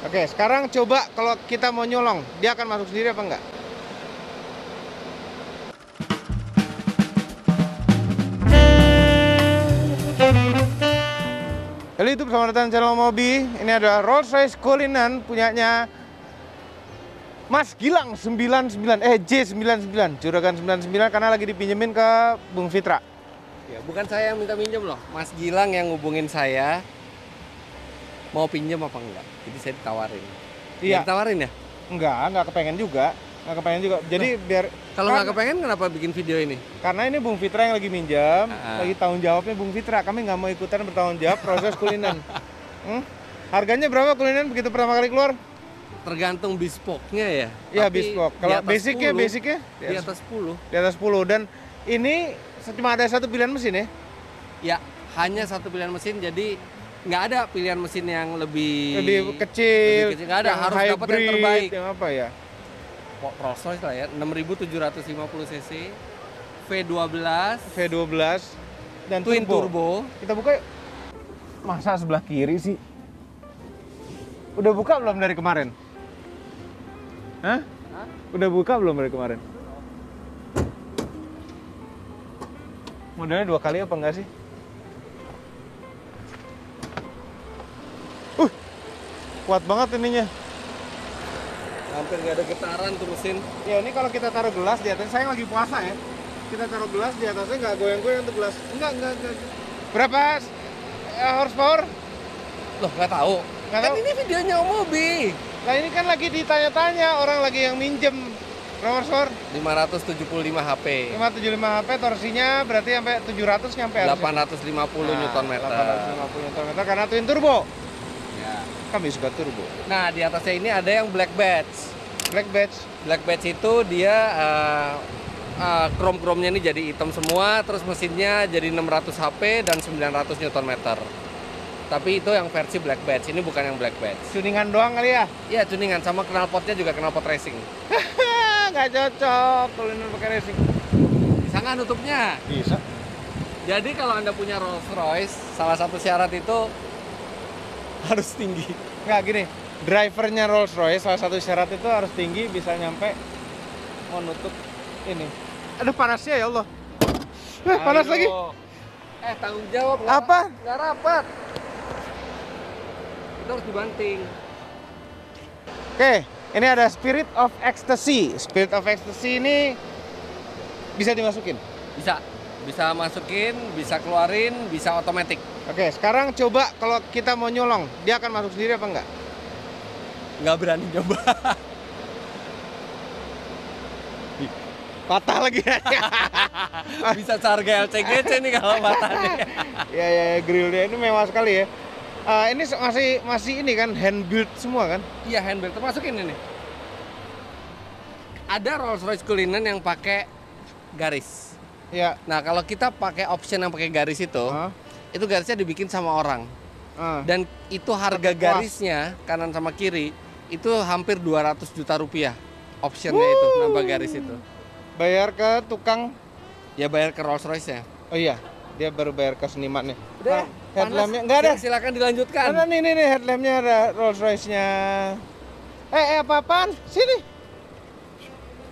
Oke, sekarang coba kalau kita mau nyolong, dia akan masuk sendiri apa enggak? Halo YouTube, selamat datang di channel Mobi. Ini ada Rolls Royce Cullinan punyanya Mas Gilang 99, J99, Juragan 99 karena lagi dipinjemin ke Bung Fitra. Ya, bukan saya yang minta minjem loh, Mas Gilang yang ngubungin saya mau pinjem apa enggak. Jadi saya ditawarin. Iya. Ditawarin ya? Enggak kepengen juga. Jadi biar kalau nggak kepengen kenapa bikin video ini? karena ini Bung Fitra yang lagi minjam, lagi tanggung jawabnya Bung Fitra. Kami nggak mau ikutan bertanggung jawab proses Cullinan. Harganya berapa Cullinan begitu pertama kali keluar? Tergantung bespoke-nya ya. Iya, bespoke. Kalau basicnya di atas 10. Di atas 10 dan ini cuma ada satu pilihan mesin ya? Ya, hanya satu pilihan mesin, jadi nggak ada pilihan mesin yang lebih kecil. Nggak ada, harus dapat yang terbaik. Yang apa ya? Rolls Royce lah ya, 6750 cc, V12 dan twin turbo. Kita buka yuk. Masa sebelah kiri sih? Udah buka belum dari kemarin? Hah? Udah buka belum dari kemarin? Modelnya 2 kali apa enggak sih? Kuat banget ininya. Hampir nggak ada getaran tuh mesin. Ya ini kalau kita taruh gelas di atas, saya lagi puasa ya. Kita taruh gelas di atasnya nggak goyang-goyang tuh gelas. Enggak. Berapa horsepower? Loh, nggak tahu. Nggak tahu. Ini videonya Om Mobi. Nah ini kan lagi ditanya-tanya orang lagi yang minjem. Berapa horsepower? 575 HP. 575 HP, torsinya berarti sampai 700 nyampe 850 Nm. 850 Nm karena twin turbo. Ya. Kami suka turbo. Nah, di atasnya ini ada yang Black Badge. Black Badge. Black Badge itu dia krom-kromnya ini jadi hitam semua, terus mesinnya jadi 600 HP dan 900 Nm. Tapi itu yang versi Black Badge, ini bukan yang Black Badge. Tuningan doang kali ya? Iya, tuningan, sama knalpotnya juga knalpot racing. Nggak cocok kalau ini pakai racing. Bisa nggak nutupnya? Bisa. Jadi kalau Anda punya Rolls Royce, salah satu syarat itu harus tinggi. Nggak gini, drivernya Rolls Royce salah satu syarat itu harus tinggi, bisa nyampe mau nutup ini. Aduh panasnya ya Allah. Panas lagi. Tanggung jawab. Apa? Nggak rapat. Itu harus dibanting. Oke, ini ada Spirit of Ecstasy. Spirit of Ecstasy ini bisa dimasukin. Bisa masukin, bisa keluarin, bisa otomatis. Oke, sekarang coba kalau kita mau nyolong, dia akan masuk sendiri apa enggak? Nggak berani coba. Patah lagi. Bisa harga LCGC nih kalau patah nih. Ya, grillnya ini mewah sekali ya. Ini masih ini kan hand build semua kan? Iya, hand build, termasukin ini. Ada Rolls Royce Cullinan yang pakai garis. Ya. Nah, kalau kita pakai option yang pakai garis itu garisnya dibikin sama orang. Dan itu harga garisnya kanan sama kiri itu hampir 200 juta rupiah. Optionnya itu nambah garis itu. Bayar ke tukang? Ya bayar ke Rolls Royce ya. Oh iya, dia baru bayar ke seniman nih. Udah, headlampnya nggak ada. Silakan dilanjutkan. Karena nih headlampnya ada Rolls Royce-nya. Apa-apaan? Sini.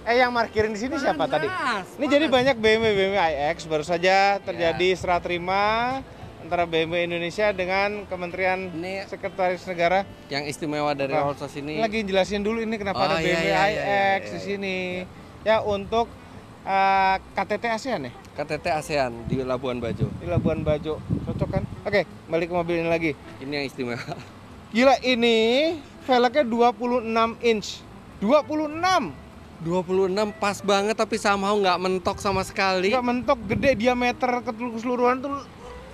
Yang markirin di sini siapa tadi? Ini jadi banyak BMW iX baru saja terjadi serah terima antara BMW Indonesia dengan Kementerian Sekretaris Negara. Yang istimewa dari Rolls Royce ini. Lagi jelasin dulu ini kenapa ada BMW iX di sini. Ya untuk KTT ASEAN ya? KTT ASEAN di Labuan Bajo. Di Labuan Bajo, cocok kan? Oke, balik ke mobil ini lagi. Ini yang istimewa. Gila, ini velgnya 26 inch. 26 pas banget, tapi somehow nggak mentok sama sekali. Nggak mentok, gede, diameter keseluruhan tuh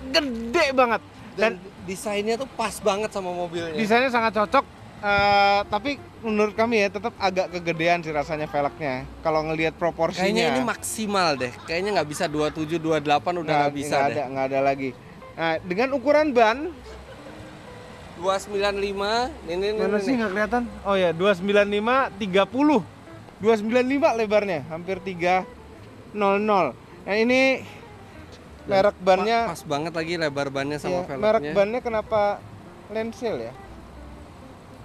gede banget. Dan desainnya tuh pas banget sama mobilnya. Desainnya sangat cocok, tapi menurut kami ya tetap agak kegedean sih rasanya velgnya. Kalau ngelihat proporsinya. Kayaknya ini maksimal deh. Kayaknya nggak bisa 27, 28 udah nggak bisa deh. Nggak ada lagi. Nah, dengan ukuran ban 295, ini mana sih nggak kelihatan? Oh ya, 295 30. 295 lebarnya, hampir 300. Nah ini merek bannya pas banget lagi lebar bannya sama velgnya. Merek bannya kenapa Lancel ya?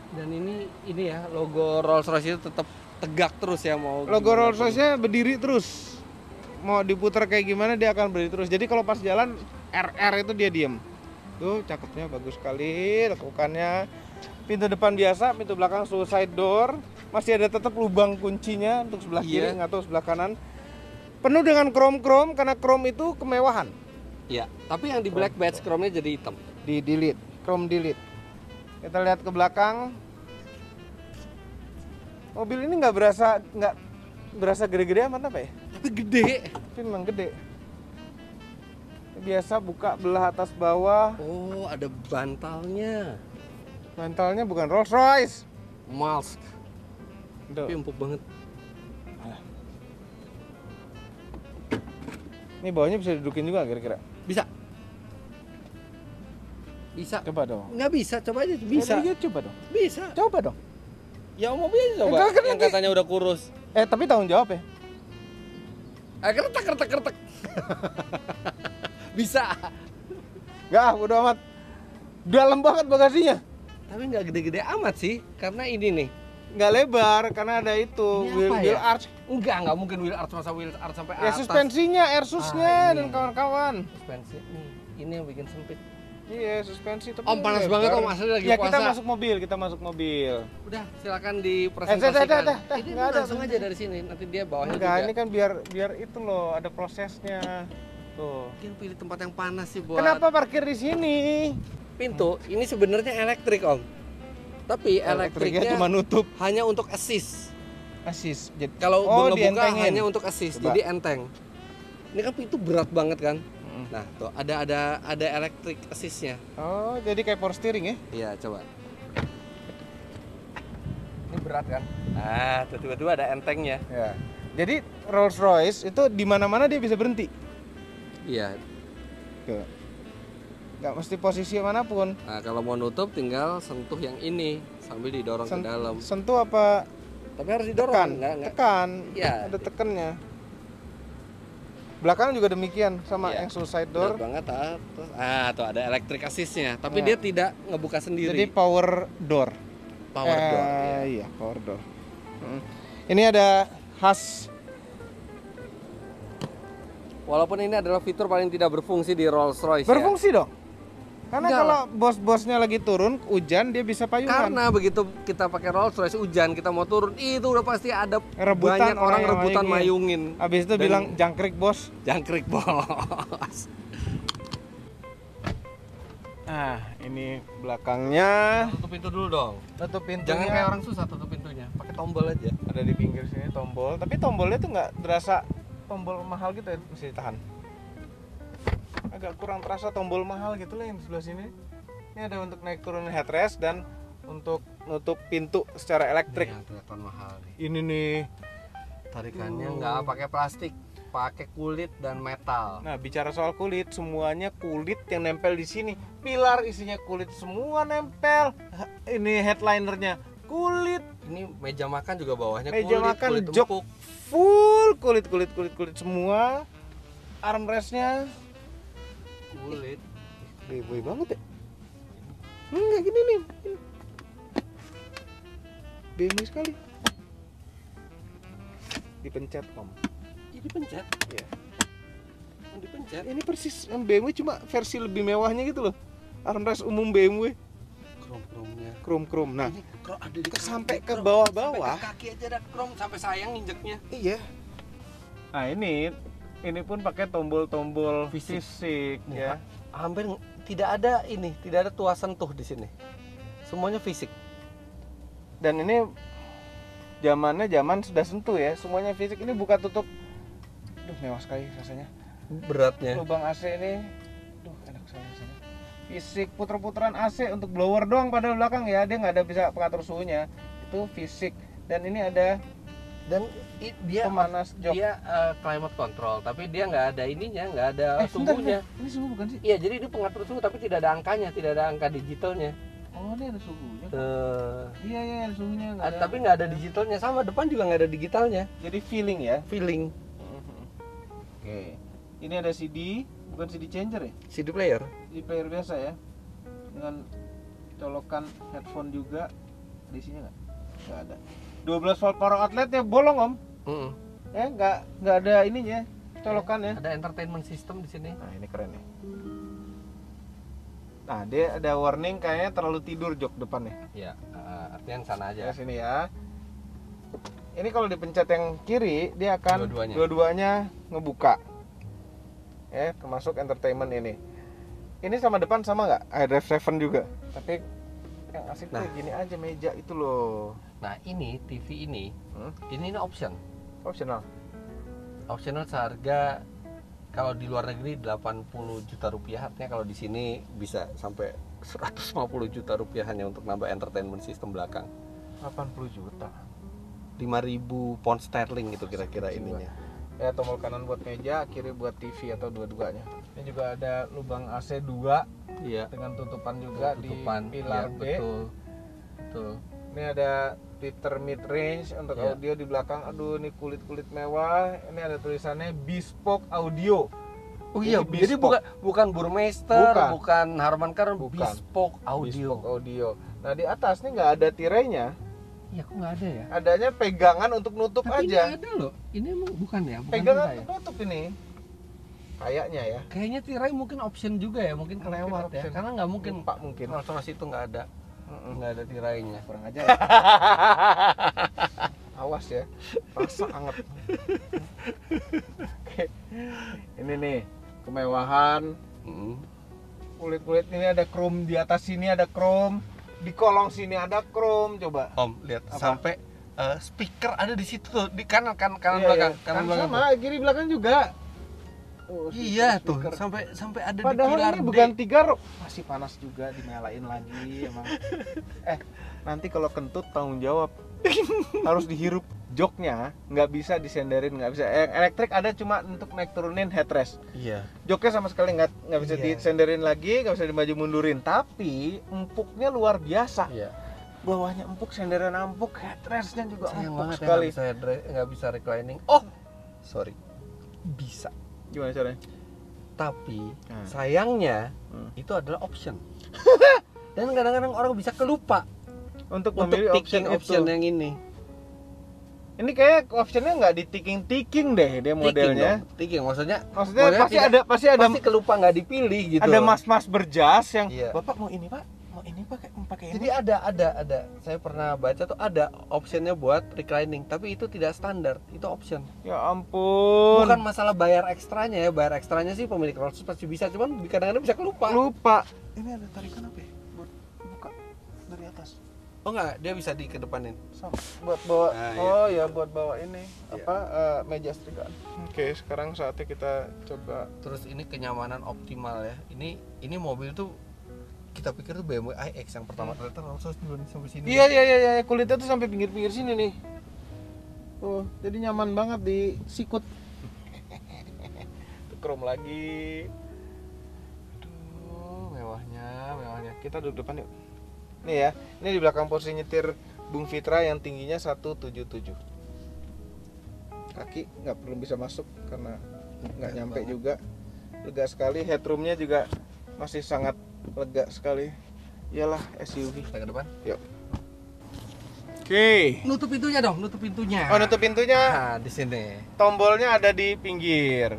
Dan ini ya logo Rolls-Royce itu tetap tegak terus ya, mau logo Rolls-Royce-nya berdiri terus. Mau diputar kayak gimana dia akan berdiri terus. Jadi kalau pas jalan RR itu dia diem. Tuh cakepnya bagus sekali lekukannya. Pintu depan biasa, pintu belakang suicide door. Masih ada tetap lubang kuncinya untuk sebelah kiri, nggak tahu sebelah kanan. Penuh dengan krom-krom karena krom itu kemewahan. Iya, tapi yang di black badge chrome-nya jadi hitam. Di delete, chrome delete. Kita lihat ke belakang. Mobil ini nggak berasa gede-gede amat apa ya? Tapi gede. Tapi memang gede. Biasa buka belah atas bawah. Oh, ada bantalnya. Bantalnya bukan Rolls Royce. Mask. Tapi empuk banget. Ini bawahnya bisa didudukin juga kira-kira? Bisa. Bisa. Coba dong. Nggak bisa, coba aja. Bisa. Ya, coba dong. Bisa. Coba dong. Ya mobilnya coba. Yang katanya udah kurus. Tapi tanggung jawab ya. Kertek. Bisa. Nggak, udah amat. Dalam banget bagasinya. Tapi nggak gede-gede amat sih, karena ini nih. Nggak lebar karena ada itu wheel arch. Nggak mungkin wheel arch, masa wheel arch sampai atas. Suspensinya, airsusnya dan kawan-kawan. Suspensi nih, ini yang bikin sempit. Iya, suspensi tapi Om panas banget Om, asli lagi ya, puasa. kita masuk mobil. Udah, silakan dipresentasikan. Ini nggak ada langsung aja dari sini, nanti dia bawahnya enggak, juga. ini kan biar itu loh, ada prosesnya. Tuh. Mungkin pilih tempat yang panas sih buat. Kenapa parkir di sini? Pintu ini sebenarnya elektrik Om. Tapi elektriknya cuma nutup. Hanya untuk assist. Assist. Kalau ngebuka hanya untuk assist, jadi enteng. Ini kan pintu berat banget kan? Nah, tuh ada electric assist-nya. Oh, jadi kayak power steering ya? Iya, coba. Ini berat kan? Ah, tiba-tiba ada entengnya. Ya. Jadi Rolls Royce itu di mana-mana dia bisa berhenti. Iya. Tuh. Nggak mesti posisi manapun. Nah, kalau mau nutup tinggal sentuh yang ini sambil didorong ke dalam. Sentuh apa? Tapi harus didorong. Tekan. Iya. Ada tekannya. Belakang juga demikian sama yang suicide door. Banget terus tuh ada electric assist-nya, tapi dia tidak ngebuka sendiri. Jadi power door. Power door. Iya, power door. Ini ada khas. Walaupun ini adalah fitur paling tidak berfungsi di Rolls Royce. Berfungsi dong. Karena kalau bos-bosnya lagi turun hujan dia bisa payungan. Karena begitu kita pakai Rolls Royce hujan kita mau turun itu udah pasti ada banyak orang rebutan mayungin. Habis itu bilang jangkrik bos. Jangkrik bos. Nah ini belakangnya. Tutup pintu dulu dong. Tutup pintunya. Jangan kayak orang susah tutup pintunya. Pakai tombol aja. Ada di pinggir sini tombol. Tapi tombolnya tuh nggak terasa tombol mahal gitu ya, mesti ditahan. Agak kurang terasa tombol mahal gitu lah yang di sebelah sini. Ini ada untuk naik turun headrest dan untuk nutup pintu secara elektrik. Ini kelihatan mahal nih. Ini nih tarikannya nggak pakai plastik, pakai kulit dan metal. Nah bicara soal kulit, semuanya kulit yang nempel di sini. Pilar isinya kulit semua nempel. Ini headlinernya kulit. Ini meja makan juga bawahnya meja kulit. Meja makan kulit jok empuk. Full kulit semua. Armrestnya kulit. Boy banget ya. Enggak gini nih. BMW sekali. Dipencet Om. Ini dipencet? Iya. Dipencet. Ini persis BMW cuma versi lebih mewahnya gitu loh. Armrest umum BMW. Krom-kromnya. Krom-krom. Nah, ini ada di sampai ke bawah-bawah. Sampai ke kaki aja ada krom, sampai sayang injeknya. Iya. Nah, ini pun pakai tombol-tombol fisik ya. Hampir tidak ada tuas sentuh di sini. Semuanya fisik. Dan ini zaman sudah sentuh ya, semuanya fisik. Ini buka tutup. Duh, mewah sekali rasanya. Beratnya. Lubang AC ini, duh enak sekali rasanya. Fisik puter-puteran AC untuk blower doang pada belakang ya, dia nggak ada bisa pengatur suhunya. Itu fisik. Dan ini ada dia pemanas jok. Dia climate control, tapi dia nggak ada ininya, nggak ada suhunya. Ini suhu bukan sih? Iya, jadi ini pengatur suhu tapi tidak ada angkanya, tidak ada angka digitalnya. Oh, ini ada suhunya. Iya ada suhunya. Tapi nggak ada digitalnya, sama depan juga nggak ada digitalnya. Jadi feeling ya? Feeling. Oke. Ini ada CD, bukan CD changer ya? CD player. CD player biasa ya, dengan colokan headphone juga. diisinya nggak? Nggak ada. 12 volt power outletnya bolong om. Ya nggak ada ininya, colokannya. Ada entertainment system di sini. Nah ini keren nih. Nah dia ada warning kayaknya terlalu tidur jok depannya. Iya, artinya yang sana aja. Ya sini ya. Ini kalau dipencet yang kiri dia akan dua-duanya ngebuka. Ya termasuk entertainment ini. Ini sama depan sama nggak? Ada F7 juga. Tapi yang asik tuh gini aja meja itu loh. Nah ini TV ini option. Optional. Optional seharga kalau di luar negeri 80 juta rupiah, artinya kalau di sini bisa sampai 150 juta rupiah hanya untuk nambah entertainment system belakang. 80 juta. 5.000 pound sterling itu kira-kira ininya. Ya tombol kanan buat meja, kiri buat TV atau dua-duanya. Ini juga ada lubang AC 2. Iya. Dengan tutupan juga tutupan, di pilar iya, B. Betul. Ini ada tweeter mid range untuk audio di belakang. Aduh, ini kulit mewah. Ini ada tulisannya Bespoke Audio. Oh iya, jadi bukan Burmeister, bukan Harman Kardon, Bespoke Audio. Bespoke Audio. Nah, di atas nih nggak ada tirainya. Iya, kok nggak ada ya? Adanya pegangan untuk nutup tapi aja. Tapi ada loh. Ini emang bukan ya? Bukan pegangan untuk nutup ini. Kayaknya ya. Kayaknya tirai mungkin option juga ya, mungkin kelewat ya. Karena nggak mungkin. Pak mungkin. Rolls itu nggak ada. Nggak ada tirainya. Kurang aja ya. Awas ya, rasa anget. Oke. Ini nih kemewahan. Kulit ini ada chrome, di atas sini ada chrome, di kolong sini ada chrome. Coba Om lihat sampai speaker ada di situ tuh, di kanan belakang. Kanan belakang sama kiri belakang juga. Iya tuh, sampai ada padahal di pilar ini bukan tiga, masih panas juga, dinyalain lagi emang. Nanti kalau kentut tanggung jawab. Harus dihirup. Joknya nggak bisa disenderin, nggak bisa. Yang elektrik ada cuma untuk naik turunin headrest. Iya. Joknya sama sekali nggak bisa disenderin lagi, nggak bisa dimaju mundurin. Tapi empuknya luar biasa. Iya. Bawahnya empuk, senderan empuk, headrestnya juga sayang empuk banget sekali. Ya, nggak bisa reclining. Oh, sorry. Bisa. Gimana caranya? Tapi sayangnya itu adalah option. Dan kadang-kadang orang bisa kelupa untuk memilih option yang ini. Ini kayak optionnya nggak di ticking deh dia modelnya. Ticking maksudnya pasti ada kelupa nggak dipilih gitu. Ada mas-mas berjas yang Bapak mau ini Pak, mau ini pakai ini. Jadi ada. Saya pernah baca tuh ada optionnya buat reclining, tapi itu tidak standar, itu option. Ya ampun. Bukan masalah bayar ekstranya ya, bayar ekstranya sih pemilik Rolls pasti bisa, cuman kadang-kadang bisa kelupa. Ini ada tarikan apa ya? Buat buka dari atas. Oh enggak, dia bisa dikedepanin. Buat bawa. Buat bawa ini meja setrikaan. Oke, sekarang saatnya kita coba. Terus ini kenyamanan optimal ya. Ini mobil tuh kita pikir tuh BMW iX yang pertama, ternyata Rolls-Royce duluan sampai sini. Iya, kulitnya tuh sampai pinggir-pinggir sini nih. Jadi nyaman banget di sikut. Chrome lagi. Aduh, mewahnya. Kita duduk depan yuk. Nih ya, ini di belakang posisi nyetir Bung Fitra yang tingginya 177. Kaki nggak perlu bisa masuk karena nggak nyampe juga. Lega sekali, headroomnya juga masih sangat lega sekali. Iyalah SUV. Kita ke depan. Yuk. Oke. Nutup pintunya dong, nutup pintunya. Oh, nutup pintunya. Nah, di sini. Tombolnya ada di pinggir.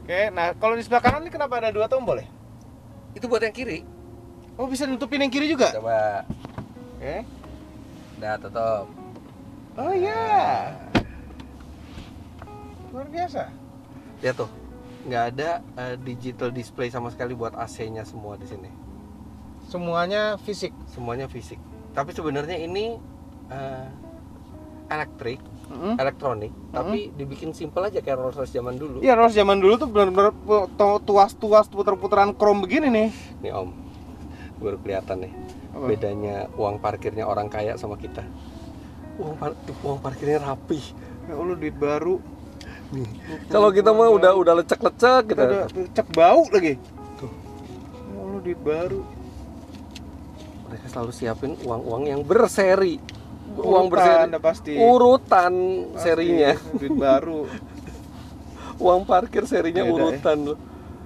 Oke, nah kalau di sebelah kanan ini kenapa ada 2 tombol ya? Itu buat yang kiri. Oh, bisa nutupin yang kiri juga? Coba. Oke. Udah tutup. Oh iya. Luar biasa. Lihat tuh. Nggak ada digital display sama sekali buat AC-nya semua di sini. Semuanya fisik. Semuanya fisik. Tapi sebenarnya ini elektrik, elektronik, tapi dibikin simple aja kayak Rolls-Royce zaman dulu. Iya, Rolls zaman dulu tuh benar-benar tuas puter-puteran chrome begini nih. Nih Om, baru kelihatan nih. Apa? Bedanya uang parkirnya orang kaya sama kita. Uang parkirnya rapi. Ya Allah, duit baru. Nih. Kalau kita mah udah lecek-lecek gitu. Udah lecek bau lagi. Tuh. Ya Allah, duit baru. Mereka selalu siapin uang-uang yang berseri. Uang berseri. Pasti. Urutan serinya. Duit baru. Uang parkir serinya urutan loh.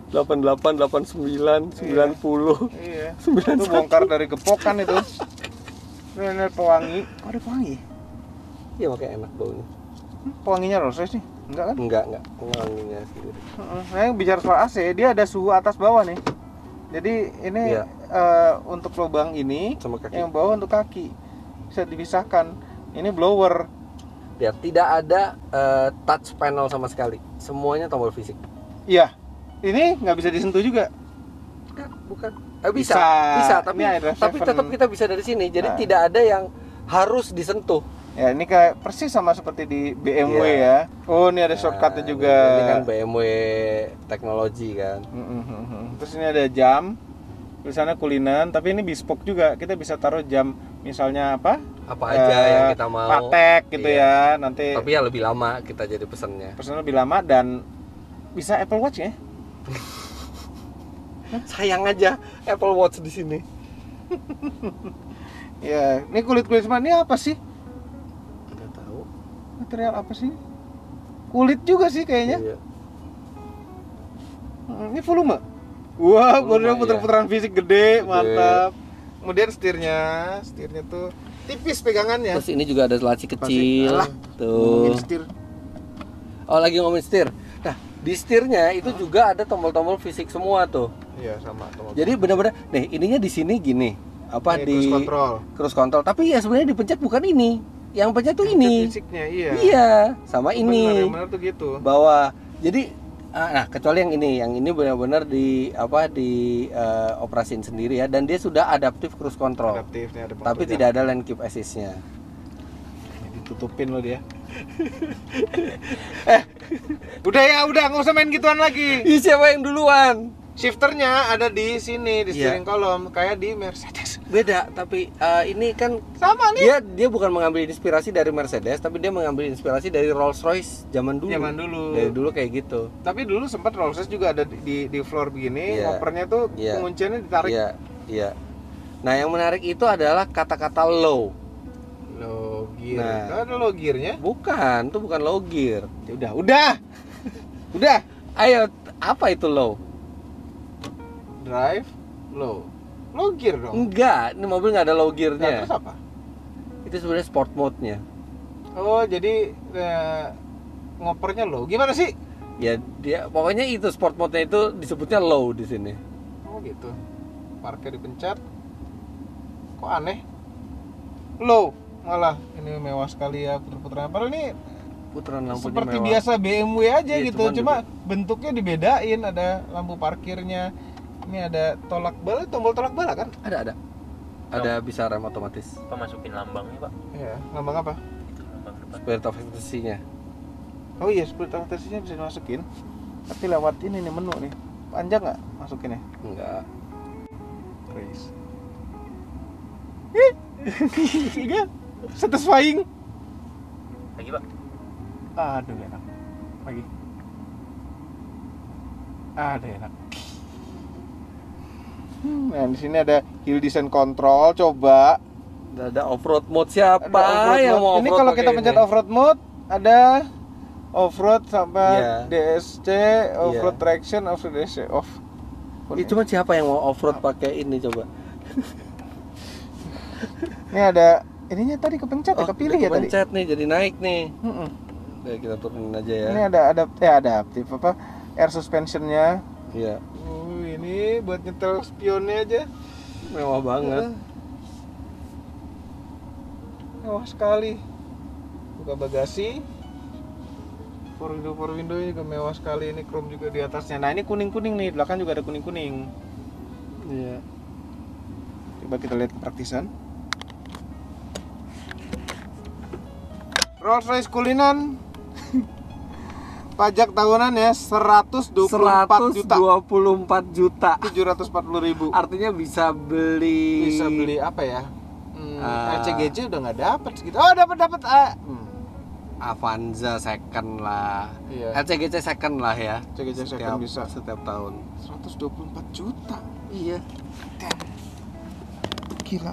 88, 89, 90. Iya. 91. Itu bongkar dari gepokan itu. Ini pewangi. Oh, ada pewangi? Iya, makanya enak baunya. Pewanginya Rolls Royce nih? Enggak kan? Enggak. Pewanginya sendiri. Nah, yang bicara soal AC, dia ada suhu atas bawah nih. Jadi ini Iya. Untuk lubang ini, Sama kaki. yang bawah untuk kaki. Bisa dipisahkan. Ini blower. Lihat, tidak ada touch panel sama sekali. Semuanya tombol fisik. Iya. Ini nggak bisa disentuh juga. Enggak, bukan. Bisa. Bisa, tapi Ini iDrive tetap 7. kita bisa dari sini. Jadi Nah. tidak ada yang harus disentuh. Ya, ini kayak persis sama seperti di BMW Iya. ya. Oh, ini ada shortcutnya juga. Ini kan BMW teknologi kan. Terus ini ada jam. Tulisannya Cullinan, tapi ini bespoke juga. Kita bisa taruh jam misalnya apa? Apa aja yang kita mau. Patek gitu Iya. ya. Nanti Tapi ya lebih lama kita jadi pesennya. pesannya lebih lama dan bisa Apple Watch ya. Sayang aja Apple Watch di sini. Ya, ini kulit-kulit semua ini apa sih? Nggak tahu. Material apa sih? Kulit juga sih kayaknya. Iya. Ini volume. Wah, Volume, baru iya. putar-putaran fisik gede, mantap. Kemudian setirnya tuh tipis pegangannya. Terus ini juga ada laci kecil. Alah, Tuh. ngomongin setir. Oh, lagi ngomongin setir. Nah, di setirnya itu juga ada tombol-tombol fisik semua tuh. Iya, sama. Jadi benar-benar nih, ininya di sini gini. Apa Ini di cruise control. control. Tapi ya sebenarnya dipencet bukan ini. Yang pencet tuh ini. Fisiknya, iya. Iya, sama ini. Benar tuh gitu. Bahwa jadi nah, kecuali yang ini benar-benar operasiin sendiri ya, dan dia sudah adaptif cruise control. Adaptifnya ada Tapi pengatur tidak ada lane keep assist-nya. jalan. Ditutupin loh dia. Udah nggak usah main gituan lagi. Ih, siapa yang duluan? Shifternya ada di sini di Iya. steering column kayak di Mercedes. Beda, tapi ini kan Sama nih. dia bukan mengambil inspirasi dari Mercedes, tapi dia mengambil inspirasi dari Rolls Royce zaman dulu. Dari dulu kayak gitu. Tapi dulu sempat Rolls Royce juga ada di floor begini, Iya. ngopernya tuh Iya. pengunciannya ditarik. Iya. Nah, yang menarik itu adalah kata-kata low. Low gear. Nah. Ada low gearnya? Bukan, itu bukan low gear. Ya udah. Udah. Ayo, apa itu low? Drive low. Low gear dong. Enggak, ini mobil nggak ada low Nah, gearnya. terus apa? Itu sebenarnya sport mode-nya. Oh, jadi ngopernya low. Gimana sih? Ya dia pokoknya itu sport mode-nya itu disebutnya low di sini. Oh, gitu. Parkir dipencet. Kok aneh? Low. Malah ini mewah sekali ya puter-puteran. Padahal ini Putaran lampunya seperti mewah. biasa BMW aja Iya, gitu. cuman Cuma bentuknya dibedain, ada lampu parkirnya. Ini ada tolak bala, tombol tolak bala kan? Ada. Ada bisa rem otomatis. Pak masukin lambangnya, Pak. Iya, lambang apa? Lambang depan. Spirit of ecstasy-nya. Oh iya, spirit of ecstasy-nya bisa dimasukin. Tapi lewat ini nih menu nih. Panjang nggak masukinnya? Enggak. Race. Iya, satisfying. Lagi, Pak. Aduh enak. Lagi. Aduh enak. Nah di sini ada hill descent control. Coba. Ada off-road mode, siapa Ada off-road yang mode. mau Ini off-road kalau kita pakai pencet ini? off-road mode ada off-road sampai Iya. DSC, off-road Iya. traction, off-road DSC off. Ya, cuma siapa yang mau off-road pakai ini coba? Ini ada ininya tadi kepencet, ya, kepilih ya tadi. Pencet nih jadi naik nih. Mm-mm. Udah kita turunin aja ya. Ini ada adaptif apa? Air suspensionnya. Iya. Ini buat nyetel spionnya aja. Mewah banget. Mewah sekali. Buka bagasi. Power window juga mewah sekali. Ini chrome juga di atasnya. Nah ini kuning-kuning nih, belakang juga ada kuning-kuning. Iya. Coba kita lihat kepraktisan. Rolls Royce Cullinan. Pajak tahunan ya 124 juta. 124 juta. 740.000. Artinya bisa beli. Bisa beli apa ya? Ah. LCGC udah nggak dapat segitu. Oh dapat. Avanza second lah. Iya. LCGC second lah ya. LCGC second bisa. Setiap tahun. 124 juta. Iya. Gila.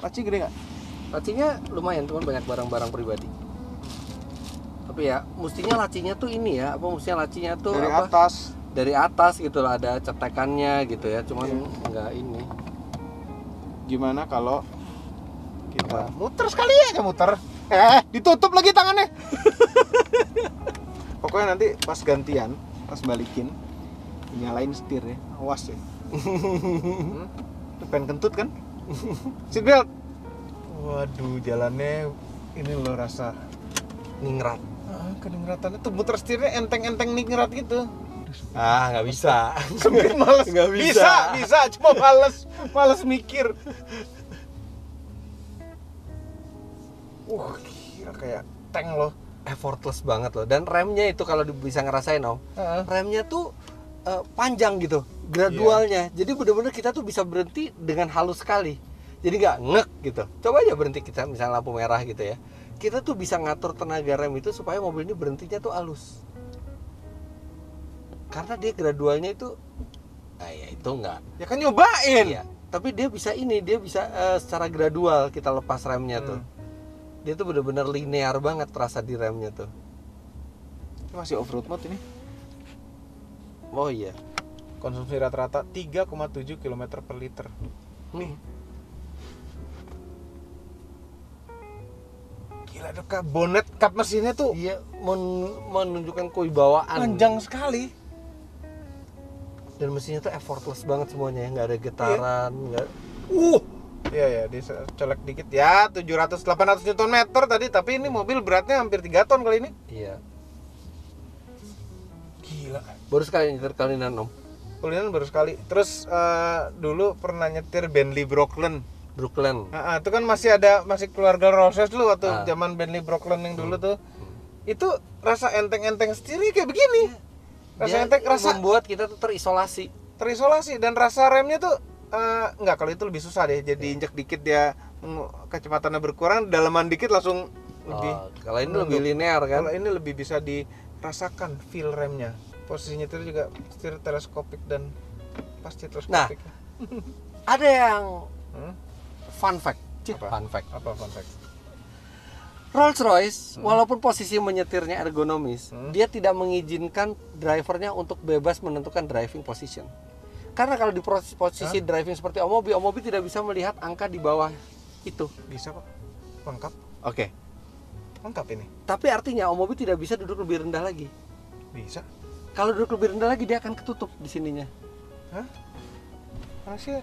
Laci gede nggak? Lacinya lumayan, cuman banyak barang-barang pribadi. Tapi ya, mestinya lacinya tuh ini ya, mestinya lacinya tuh Dari apa? atas. Dari atas gitu lah, ada cetekannya gitu ya, cuman Iya. nggak ini. Gimana kalau Kita muter sekali aja muter. Ditutup lagi tangannya. Pokoknya nanti pas gantian, pas balikin, nyalain setir ya. Awas ya. Itu pengen kentut kan? Seatbelt. Waduh, jalannya ini lo rasa Ningrat. kedengratannya tuh muter setirnya enteng-enteng ningrat gitu. Nggak bisa. Sempit males. Nggak bisa. Bisa, cuma males mikir. Gila kayak tank loh. Effortless banget loh. Dan remnya itu kalau bisa ngerasain Om, remnya tuh panjang gitu, gradualnya. Jadi bener-bener kita tuh bisa berhenti dengan halus sekali. Jadi nggak ngek gitu. Coba aja berhenti kita misalnya lampu merah gitu ya. Kita tuh bisa ngatur tenaga rem itu supaya mobil ini berhentinya tuh halus. Karena dia gradualnya itu, ya itu enggak. Ya kan nyobain. Iya. Tapi dia bisa secara gradual kita lepas remnya tuh. Dia tuh bener-bener linear banget terasa di remnya tuh. Ini masih off-road mode ini. Oh iya. Konsumsi rata-rata 3,7 km per liter. Nih. Gila deh, bonet kap mesinnya tuh Iya, menunjukkan kewibawaan. panjang sekali. Dan mesinnya tuh effortless banget semuanya ya, nggak ada getaran, nggak. Iya, dicolek dikit ya, 700-800 Nm tadi, tapi ini mobil beratnya hampir 3 ton kali ini. Iya. Gila. Baru sekali nyetir kalian Om. Kulinan baru sekali. Terus dulu pernah nyetir Bentley Brooklyn. Itu kan masih keluarga Rolls-Royce dulu waktu zaman Bentley Brooklyn yang dulu tuh. Itu rasa enteng-enteng sendiri kayak begini. Rasa enteng, rasa membuat kita tuh terisolasi dan rasa remnya tuh enggak, kalau itu lebih susah deh. Jadi injek dikit dia kecepatannya berkurang, dalaman dikit langsung lebih. Kalau ini lebih linear kan? Kalau ini lebih bisa dirasakan feel remnya. Posisinya itu juga setir teleskopik dan pasti teleskopik. Nah, ada yang fun fact. Apa fun fact? Rolls-Royce walaupun posisi menyetirnya ergonomis, dia tidak mengizinkan drivernya untuk bebas menentukan driving position. Karena kalau di posisi driving seperti Omobi tidak bisa melihat angka di bawah itu. Bisa kok. Lengkap. Oke. Lengkap ini. Tapi artinya Omobi tidak bisa duduk lebih rendah lagi. Bisa. Kalau duduk lebih rendah lagi dia akan ketutup di sininya. Mana sih?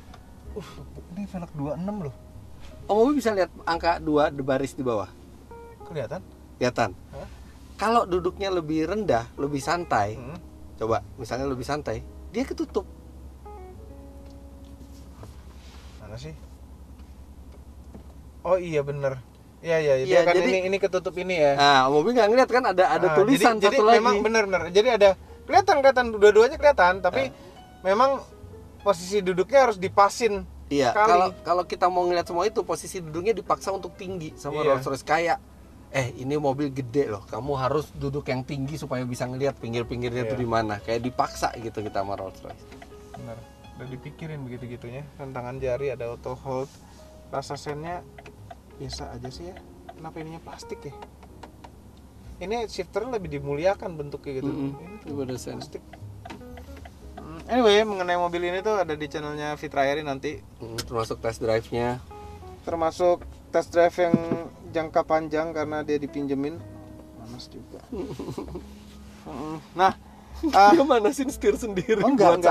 Ini velg 26 loh. Omobi bisa lihat angka 2 di baris di bawah. Kelihatan? Kalau duduknya lebih rendah, lebih santai. Coba, misalnya lebih santai, dia ketutup. Mana sih? Oh iya bener. Iya, Iya, kan jadi, ini ketutup ini ya. Nah, Omobi nggak ngeliat kan ada tulisan jadi satu lagi. memang bener. Jadi ada kelihatan dua-duanya kelihatan, tapi memang posisi duduknya harus dipasin. Iya, kalau kita mau ngeliat semua itu, posisi duduknya dipaksa untuk tinggi sama Rolls-Royce. Kayak ini mobil gede loh, kamu harus duduk yang tinggi supaya bisa ngelihat pinggir-pinggirnya tuh di mana. Kayak dipaksa gitu kita sama Rolls-Royce. Bener, udah dipikirin begitu-gitunya. Tangan jari ada auto hold. Rasa sennya biasa aja sih ya. Kenapa ininya plastik ya? Ini shifternya lebih dimuliakan bentuknya gitu. Ini plastik. Anyway, mengenai mobil ini tuh ada di channelnya Fitrayari nanti. Termasuk test drive-nya. Termasuk test drive yang jangka panjang karena dia dipinjemin. Panas juga. Nah, dia manasin setir sendiri enggak.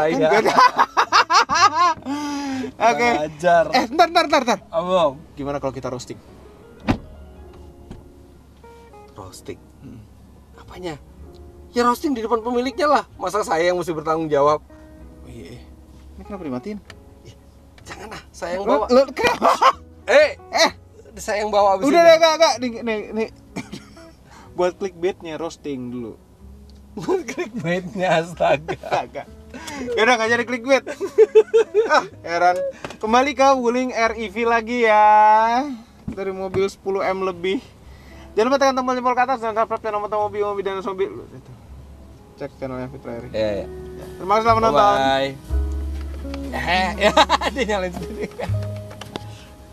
Oke. Ajar. Ntar. Abang, gimana kalau kita roasting? Roasting? Apanya? Ya roasting di depan pemiliknya lah. Masa saya yang mesti bertanggung jawab? Oh iya. Ini kenapa dimatiin? Jangan lah, saya yang bawa. Kenapa? Saya yang bawa abis udah ini. Enggak. Nih. Buat clickbaitnya roasting dulu. Clickbaitnya astaga. Kagak. Yaudah nggak jadi clickbait. Heran. Kembali ke Wuling REV lagi ya. Dari mobil 10M lebih. Jangan lupa tekan tombol jempol ke atas dan subscribe channel Mobi dan Sobi. Cek channelnya Fitrayari. Iya. Terima kasih telah menonton. Bye. Dia nyalain sendiri.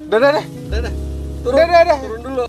Dadah. Turun dulu.